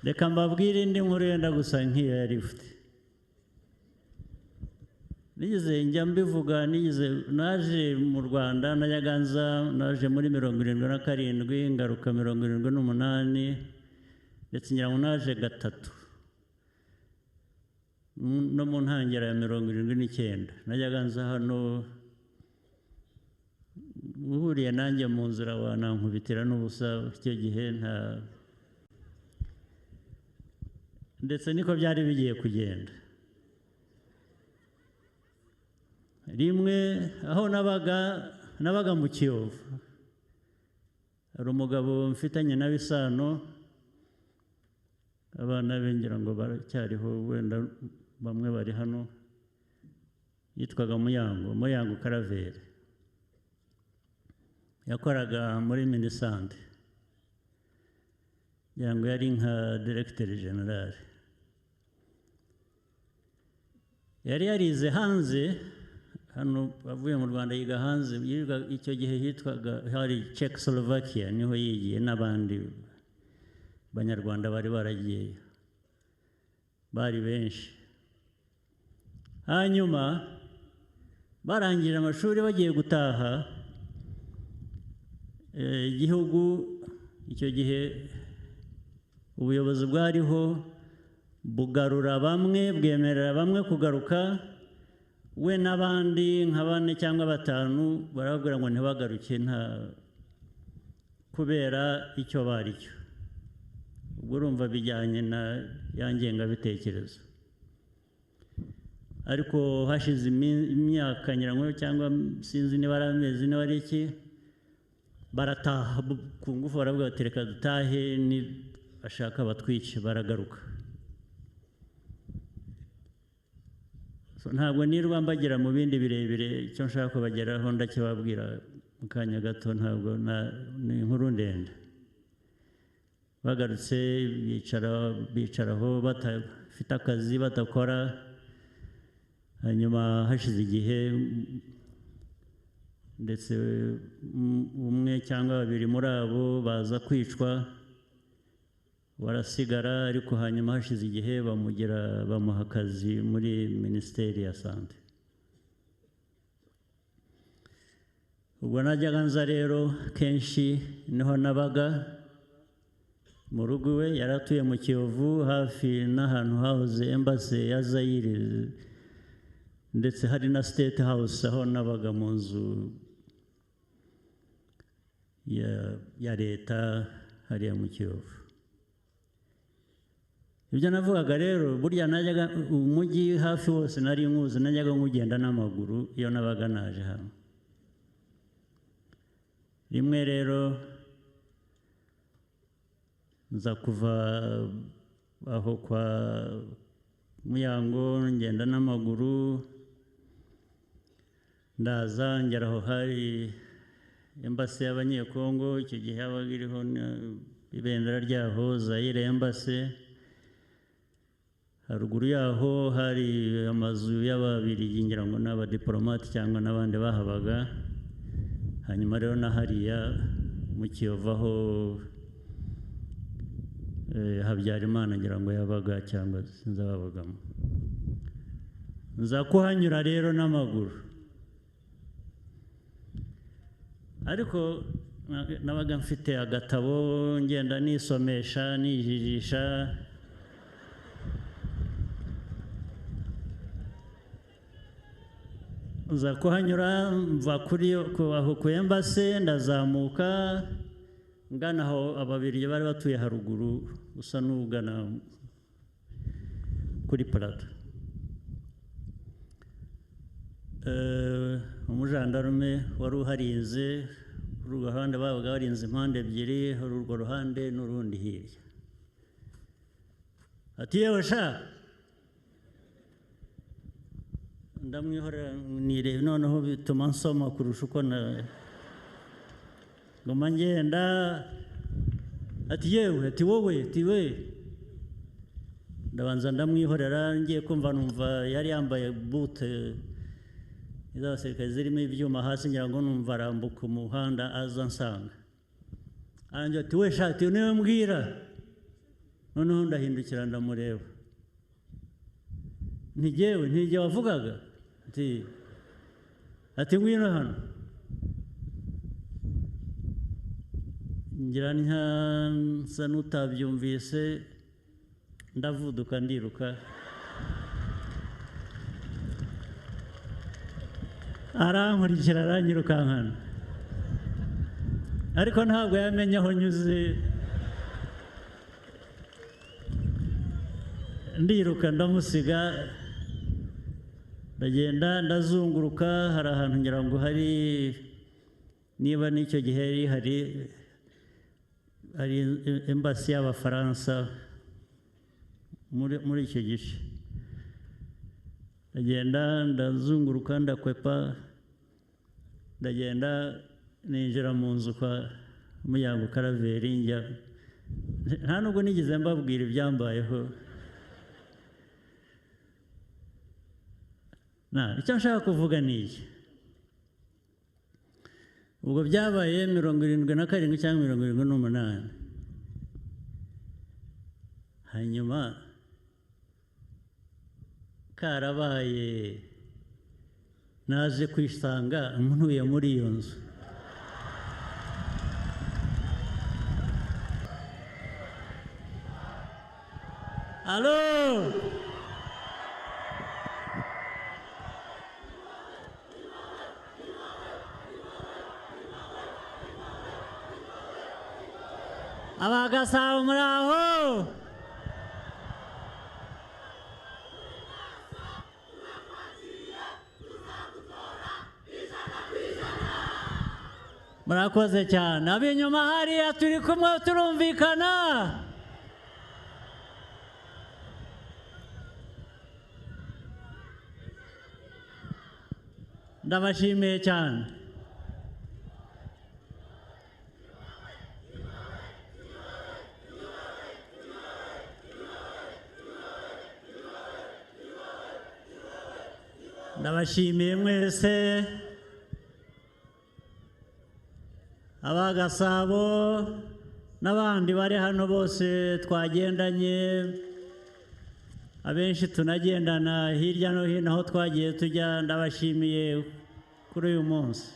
reka mbabwire indi nkuru yenda gusa nk'iyo yari ifite. Nigeze njya mbivuga, naje mu Rwanda najyaga nza, naje muri 77 ngaruka 78 ndetse ngira ngo naje gatatu no mu ntangiriro ya 79 najyaga nza hano, uhuriye nanjye mu nzira wanankubitira n'ubusa icyo gihe ndetse niko byari bigiye kugenda. Rimwe aho nabaga mu Kiyovu, hari umugabo mfitanye nawe isano, abana be ngira ngo baracyariho, wenda bamwe bari hano, yitwaga Muyango Karaveri, yakoraga muri Minisante, ngira ngo yari nka Directeur General. Yari yarize hanze hano, avuye mu Rwanda yiga hanze, icyo gihe hitwaga hari Czechoslovakia, niho yigiye n'abandi Banyarwanda bari baragiyeyo, bari benshi. Hanyuma barangije amashuri bagiye gutaha, igihugu icyo gihe ubuyobozi bwariho bugarura bamwe, bwemerera bamwe kugaruka, we n'abandi nka 4 cyangwa 5 barabwira ngo ntibagaruke kubera icyo bari cyo. Ubwo urumva bijyanye na yangengabitekerezo. Ariko hashize imyaka nyirango cyangwa sinzi niba ari amezi niba ari iki, barataha ku ngufu, baravuga bati reka dutahe, ni bashaka batwice, baragaruka. Ntabwo nirwa mbagira mu bindi birebire, icyo nshaka kubageraho ndakibabwira mu kanya gato, ntabwo ni inkuru ndende. Bagarutse bicaraho batafite akazi, batakora. Hanyuma hashize igihe, ndetse umwe cyangwa 2 muri abo baza kwicwa, barasigara. Ariko hanyuma hashize igihe bamuha akazi muri Minisiteri ya Sante. Ubwo najyaga nza rero kenshi, niho nabaga mu rugo we. Yaratuye mu Kiyovu hafi n'ahantu hahoze Embassy ya Zaire, ndetse hari na State House aho nabaga mu nzu ya leta hariya mu Kiyovu. Ibyo navugaga rero, burya najyaga umujyi hafi wose nari nkuzi, najyaga nkugenda n'amaguru iyo nabaga naje hano. Rimwe rero nza kuva aho kwa Muyango ngenda n'amaguru, ndaza ngera aho hari Embassy y'Abanyekongo. Icyo gihe yabaga iriho ibendera ryaho, Zaire Embassy. Haruguru yaho hari amazu y'Ababiligi, ngira ngo n'abadiplomate cyangwa n'abandi bahabaga. Hanyuma rero na hariya mu Kiyovu aho Habyarimana ngira ngo yabaga, cyangwa sinzi ababagamo. Nza kuhanyura rero n'amaguru, ariko nabaga mfite agatabo ngenda nisomesha, nijijisha. Nza kuhanyura, mva aho ku Embassy, ndazamuka ngana aho Ababiligi bari batuye haruguru, usa n'ugana kuri Plateau. Umujandarume wari uharinze, urwo ruhande babaga barinze impande ebyiri, hari urwo ruhande n'urundi hirya. Ati yewe sha, ndamwihorera nirebe, noneho bituma nsoma kurusha uko ngoma ngenda. Ati yewe, ati wowe, ati we. Ndabanza ndamwihorera, ngiye kumva numva yari yambaye bute iz'abasirikare zirimo ibyuma hasi, ngira ngo numva arambuka umuhanda aza nsanga. Arangira ati we sha, ati niwe mbwira. noneho ndahindukira ndamureba, ntigewe ntige wavugaga, ati ngwino hano, ngira nsa n'utabyumvise ndavuduka ndiruka, arankurikira aranyirukankana, ariko ntabwo yamenye aho nyuze, ndiruka ndamusiga, ndagenda ndazunguruka, hari ahantu ngira ngo hari, niba n'icyo gihe hari embassy y'Abafaransa muri icyo gice, ndagenda ndazunguruka ndakwepa, ndagenda ninjira mu nzu kwa Muyango Karaveri, njya nta nubwo nigeze mbabwira ibyambayeho. Icyo nshaka kuvuga ni iki, ubwo byabaye 77 cyangwa 78, hanyuma karabaye naje kwisanga ntuye muri iyo nzu. Alo, Abagasabo muri aho? Murakoze cyane. Ab'inyuma hariya turi kumwe turumvikana. Ndabashimiye cyane. Ndabashimiye mwese, Abagasabo n'abandi bari hano bose twagendanye, abenshi tunagendana hirya no hino aho twagiye tujya. Ndabashimiye kuri uyu munsi.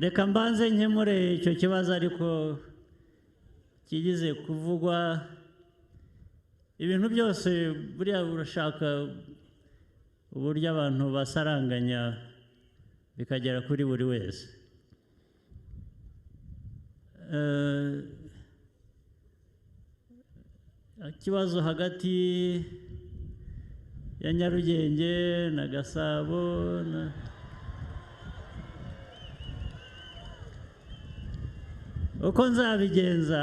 Reka mbanze nkemure icyo kibazo ariko kigize kuvugwa. Ibintu byose buriya urashaka uburyo abantu basaranganya bikagera kuri buri wese. Ikibazo hagati ya Nyarugenge na Gasabo uko nzabigenza,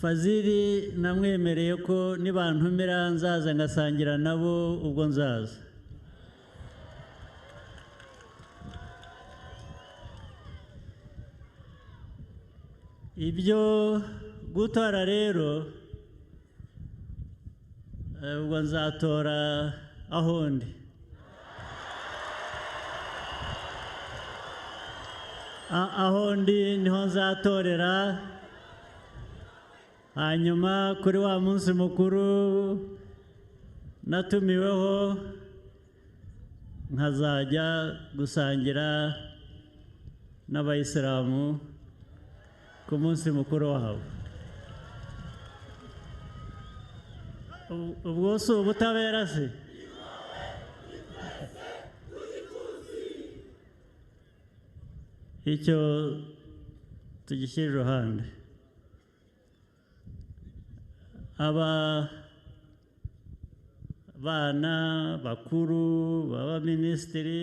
Fazili namwemereye ko nibantumira nzaza ngasangira nabo ubwo nzaza. Ibyo gutora rero, ubwo nzatora aho ndi. Aho ndi niho nzatorera, hanyuma kuri wa munsi mukuru natumiweho nkazajya gusangira n'Abayisilamu ku munsi mukuru wabo. Ubwo si ubutabera se? Icyo tugishyira iruhande. Aba bana bakuru b'abaminisitiri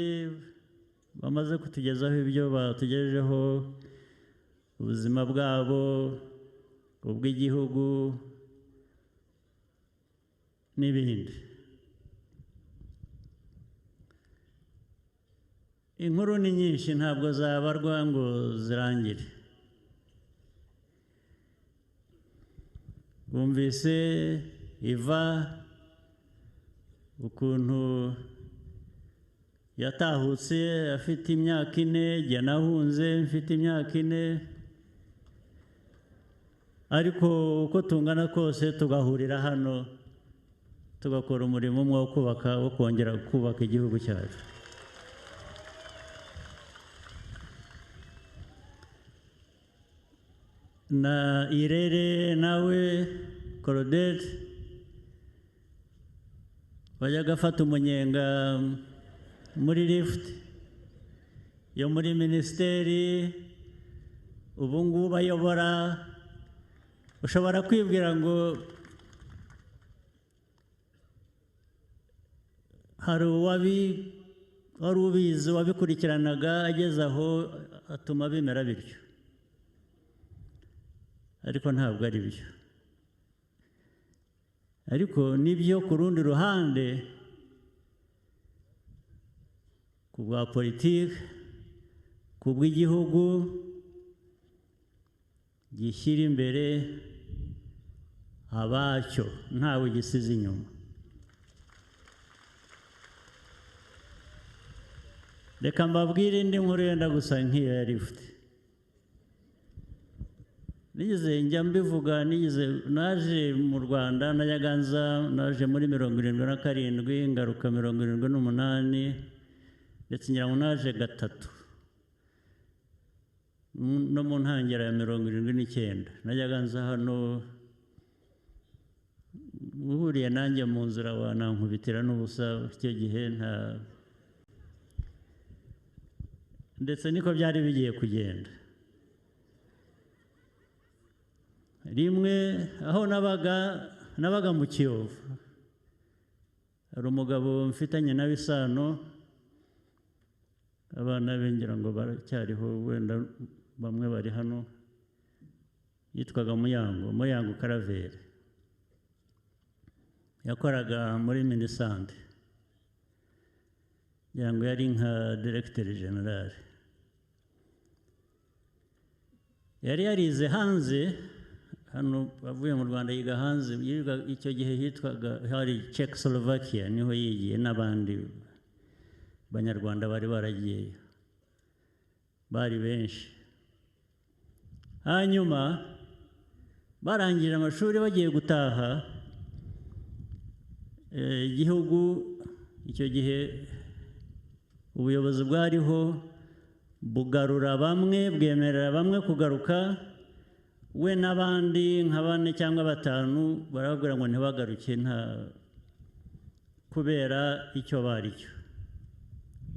bamaze kutugezaho ibyo batugejejeho, ubuzima bwabo, ubw'igihugu n'ibindi. Inkuru ni nyinshi ntabwo zabarwa ngo zirangire. bumvise iva ukuntu yatahutse afite imyaka 4, jye nahunze mfite imyaka 4, ariko uko tungana kose tugahurira hano tugakora umurimo umwe wo kongera kubaka igihugu cyacu. Na Irere nawe Claudette wajyaga afata umunyenga muri lift yo muri minisiteri, ubu ngubu ayobora. Ushobora kwibwira ngo hari wari ubizi wabikurikiranaga ageze aho atuma bimera bityo, ariko ntabwo ari byo. Ariko nibyo ku rundi ruhande, ku bwa politiki, ku bw'igihugu gishyira imbere abacyo ntawe gisize inyuma. Reka mbabwire indi nkuru yenda gusa nk'iyo yari ifite. Njya mbivuga, naje mu Rwanda naje muri 77, ngaruka 78, ndetse ngira ngo naje gatatu no mu ntangiriro ya 79. Najyaga nza hano, uhuriye nanjye mu nzira wanankubitira n'ubusa icyo gihe, ndetse niko byari bigiye kugenda. Rimwe aho nabaga mu Kiyovu, hari umugabo mfitanye nawe isano, abana be ngira ngo baracyariho, wenda bamwe bari hano, yitwaga Muyango Karaveri. Yakoraga muri Minisante, ngira ngo yari nka Directeur General. Yari yarize hanze, hano avuye mu Rwanda yiga hanze. Icyo gihe hitwaga hari Czechoslovakia, niho yigiye, n'abandi Banyarwanda bari baragiyeyo, bari benshi. Hanyuma barangije amashuri bagiye gutaha, igihugu icyo gihe ubuyobozi bwariho bugarura bamwe, bwemerera bamwe kugaruka, we n'abandi nka 4 cyangwa 5 barababwira ngo ntibagaruke kubera icyo bari cyo.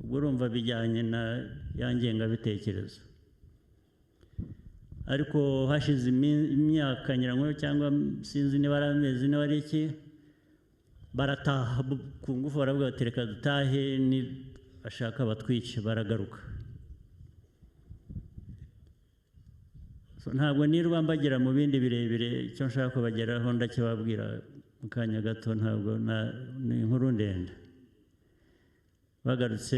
Ubwo urumva bijyanye na yangengabitekerezo. Ariko hashize imyaka nyirango cyangwa sinzi niba ari amezi niba ari iki, barataha ku ngufu, baravuga bati reka dutahe, ni bashaka batwice. Baragaruka. Ntabwo nirwa mbagira mu bindi birebire, icyo nshaka kubageraho ndakibabwira mu kanya gato, ntabwo ni inkuru ndende. Bagarutse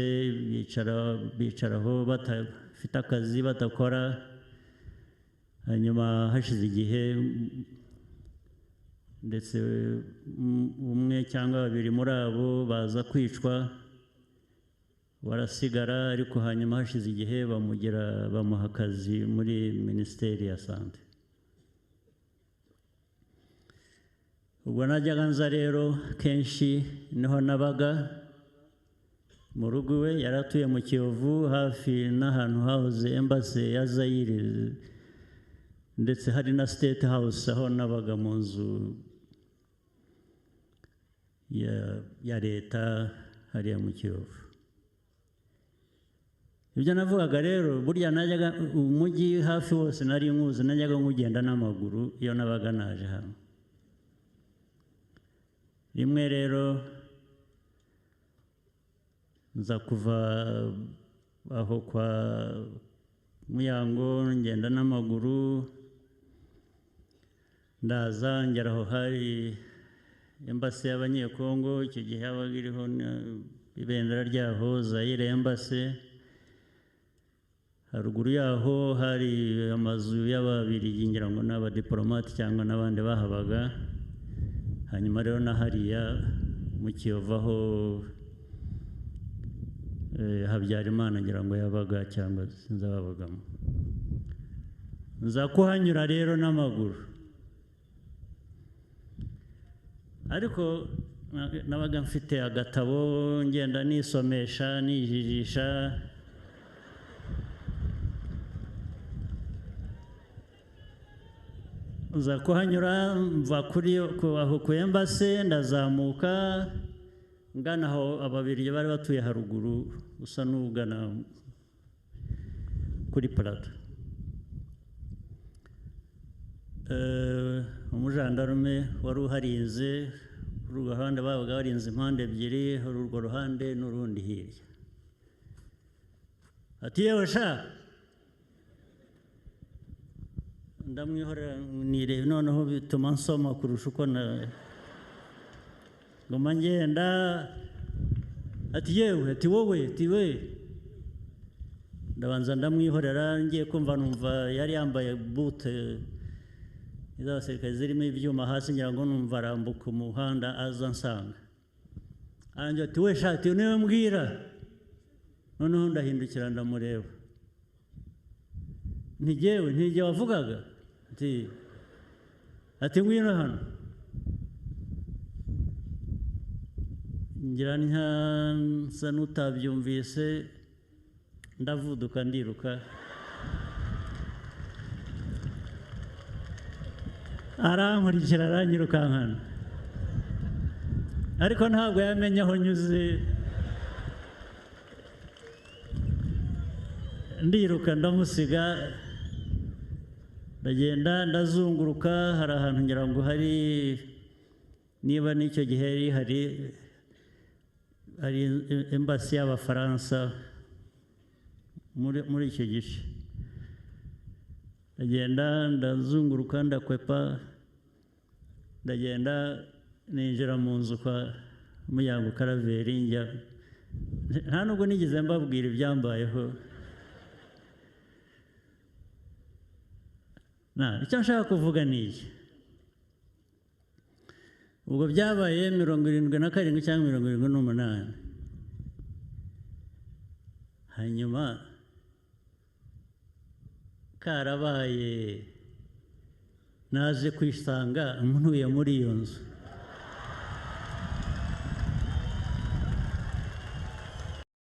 bicaraho batafite akazi, batakora. Hanyuma hashize igihe, ndetse umwe cyangwa 2 muri abo baza kwicwa, barasigara. Ariko hanyuma hashize igihe bamuha akazi muri Minisiteri ya Sante. Ubwo najyaga nza rero kenshi niho nabaga mu rugo iwe. Yaratuye mu Kiyovu hafi n'ahantu hahoze Embassy ya Zaire, ndetse hari na State House aho nabaga mu nzu ya leta hariya mu Kiyovu. Ibyo navugaga rero, burya najyaga umujyi hafi wose nari nkuzi, najyaga nkugenda n'amaguru iyo nabaga naje hano. Rimwe rero nza kuva aho kwa Muyango ngenda n'amaguru, ndaza ngera aho hari Embassy y'Abanyekongo. Icyo gihe habaga iriho ibendera ryaho, Zaire Embassy. haruguru yaho hari amazu y'Ababiligi ngira ngo n'abadiplomate cyangwa n'abandi bahabaga, hanyuma rero na hariya mu Kiyovu aho Habyarimana ngira ngo yabaga cyangwa sinzi ababagamo. Nza kuhanyura rero n'amaguru, ariko nabaga mfite agatabo ngenda nisomesha nijijisha, nza kuhanyura mva kuri aho ku Embassy ndazamuka ngana aho Ababiligi bari batuye haruguru, usa n'ugana kuri Plateau. Umujandarume wari uharinze kuri urwo ruhande, babaga barinze impande ebyiri, hari urwo ruhande n'urundi hirya. Ati yewe sha, ndamwihorera nirebe, noneho bituma nsoma kurusha uko ngoma ngenda. Ati yewe, ati wowe, ati we. Ndabanza ndamwihorera, ngiye kumva numva yari yambaye bute iz'abasirikare zirimo ibyuma hasi, ngira ngo numva arambuka umuhanda aza nsanga. Arangira ati we sha, ati niwe mbwira. Noneho ndahindukira ndamureba. Nti jyewe, nti jye wavugaga? Ati ngwino hano. Ngira nsa n'utabyumvise, ndavuduka ndiruka. Arankurikira aranyirukankana, ariko ntabwo yamenye aho nyuze. Ndiruka ndamusiga, ndagenda ndazunguruka. Hari ahantu ngira ngo hari, niba n'icyo gihe hari Embassy y'Abafaransa muri icyo gice. Ndagenda ndazunguruka ndakwepa, ndagenda ninjira mu nzu kwa Muyango Karaveri. Nta nubwo nigeze mbabwira ibyambayeho. Icyo nshaka kuvuga ni iki. Ubwo byabaye 77 cyangwa 78. Hanyuma karabaye naje kwisanga ntuye muri iyo nzu.